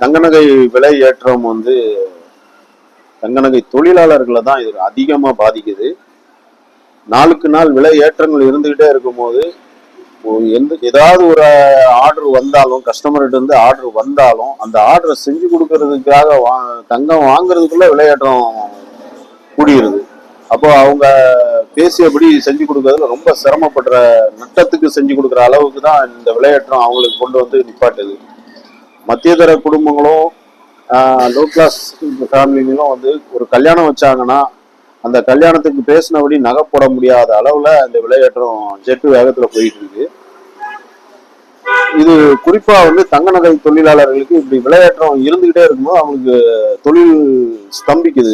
தங்க நகை விலை ஏற்றம் தங்க நகை தொழிலாளர்களை தான் இது அதிகமா பாதிக்குது. நாளுக்கு நாள் விலை ஏற்றங்கள் இருந்துகிட்டே இருக்கும்போது ஏதாவது ஒரு ஆர்டர் வந்தாலும், கஸ்டமர்கிட்ட இருந்து ஆர்டர் வந்தாலும் அந்த ஆர்டரை செஞ்சு கொடுக்கறதுக்காக தங்கம் வாங்குறதுக்குள்ள விலையேற்றம் கூடியிருது. அப்போ அவங்க பேசியபடி செஞ்சு கொடுக்கறதுல ரொம்ப சிரமப்படுற, நட்டத்துக்கு செஞ்சு கொடுக்குற அளவுக்கு தான் இந்த விலையேற்றம் அவங்களுக்கு கொண்டு வந்து நிப்பாட்டுது. மத்தியதர குடும்பங்களும் லோ கிளாஸ் ஃபேமிலிங்களும் ஒரு கல்யாணம் வச்சாங்கன்னா அந்த கல்யாணத்துக்கு பேசினபடி நகை போட முடியாத அளவுல இந்த விலையேற்றம் ஜெட்டு வேகத்துல போயிட்டு இருக்கு. இது குறிப்பா தங்க நகை தொழிலாளர்களுக்கு இப்படி விலையேற்றம் இருந்துகிட்டே இருக்கும்போது அவங்களுக்கு தொழில் ஸ்தம்பிக்குது.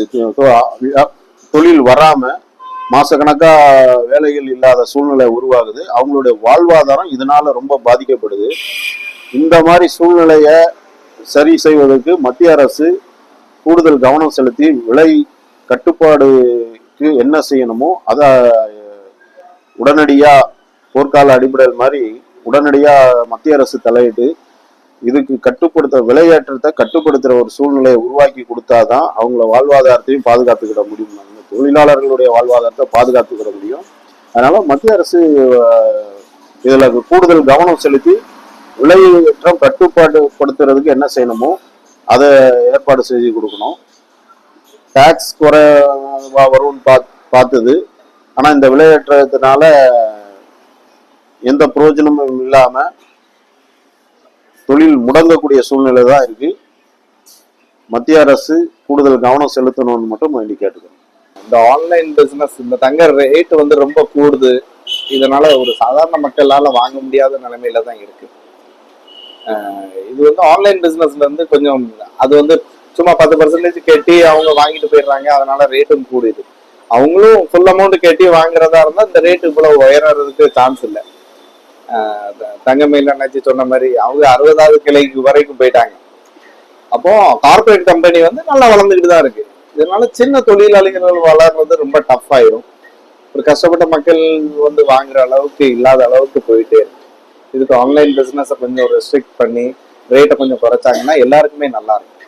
தொழில் வராம மாசக்கணக்கா வேலைகள் இல்லாத சூழ்நிலை உருவாகுது. அவங்களுடைய வாழ்வாதாரம் இதனால ரொம்ப பாதிக்கப்படுது. இந்த மாதிரி சூழ்நிலைய சரி செய்வதற்கு மத்திய அரசு கூடுதல் கவனம் செலுத்தி விலை கட்டுப்பாடுக்கு என்ன செய்யணுமோ அதை உடனடியா போர்க்கால அடிப்படையில் மாதிரி உடனடியா மத்திய அரசு தலையிட்டு இதுக்கு விலையேற்றத்தை கட்டுப்படுத்துற ஒரு சூழ்நிலையை உருவாக்கி கொடுத்தாதான் அவங்கள வாழ்வாதாரத்தையும் பாதுகாத்துக்கிட முடியும். தொழிலாளர்களுடைய வாழ்வாதாரத்தை பாதுகாத்துக்கிட முடியும். அதனால மத்திய அரசு இதுல கூடுதல் கவனம் செலுத்தி விலையேற்றம் கட்டுப்பாடுபடுத்துறதுக்கு என்ன செய்யணுமோ அதை ஏற்பாடு செய்து கொடுக்கணும். டாக்ஸ் குறைவா வரும்னு பார்த்தது. ஆனா இந்த விலையேற்றத்தினால எந்த பிரயோஜனமும் இல்லாம தொழில் முடங்கக்கூடிய சூழ்நிலை தான் இருக்கு. மத்திய அரசு கூடுதல் கவனம் செலுத்தணும்னு மட்டும் வேண்டி கேட்டுக்கணும். இந்த ஆன்லைன் பிசினஸ், இந்த தங்க ரேட் ரொம்ப கூடுது. இதனால ஒரு சாதாரண மக்களால வாங்க முடியாத நிலைமையில தான் இருக்கு. இது ஆன்லைன் பிசினஸ்ல கொஞ்சம் அது சும்மா 10% கட்டி அவங்க வாங்கிட்டு போயிடுறாங்க. அதனால ரேட்டும் கூடுது. அவங்களும் ஃபுல் அமௌண்ட் கட்டி வாங்குறதா இருந்தா இந்த ரேட் இவ்வளவு உயர்றதுக்கு சான்ஸ் இல்லை. தங்கமயில அண்ணாச்சி சொன்ன மாதிரி அவங்க 60வது கிளைக்கு வரைக்கும் போயிட்டாங்க. அப்போ கார்பரேட் கம்பெனி நல்லா வளர்ந்துக்கிட்டு தான் இருக்கு. இதனால சின்ன தொழிலாளிகள் வளர்றது ரொம்ப டஃப் ஆயிடும். ஒரு கஷ்டப்பட்ட மக்கள் வாங்குற அளவுக்கு இல்லாத அளவுக்கு போயிட்டே இருக்கு. இதுக்கு ஆன்லைன் பிசினஸை கொஞ்சம் ரெஸ்ட்ரிக்ட் பண்ணி ரேட்டை கொஞ்சம் குறைச்சாங்கன்னா எல்லாருக்குமே நல்லா இருக்கும்.